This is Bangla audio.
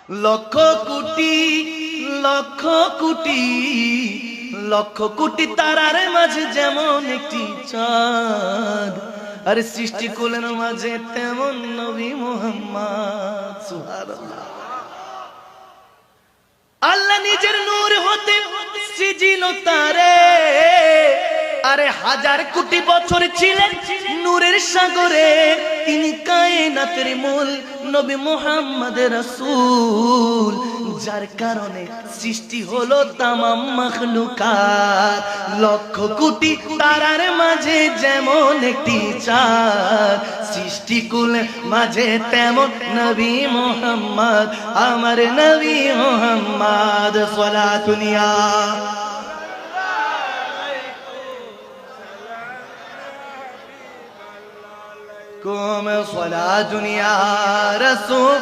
লক্ষ কোটি লক্ষ কোটি লক্ষ কোটি তারার মাঝে যেমন একটি চাঁদ, আর সৃষ্টি কুলের মাঝে তেমন নবী মুহাম্মদ। সুবহানাল্লাহ। আল্লাহ নিজের নূর হতে সৃজিল তারে, আরে হাজার কোটি বছর ছিলেন নূরের সাগরে। তিনি কায়নাতের মূল নবী মুহাম্মদ রাসূল, যার কারণে সৃষ্টি হলো তামাম মাখলুকাত। লক্ষ কোটি তারার মাঝে যেমন একটি চাঁদ, সৃষ্টিকুল মাঝে তেমন নবী মুহাম্মদ, আমার নবী মুহাম্মদ। সালাতুনিয়া কুম সালাতুনিয়া রাসূল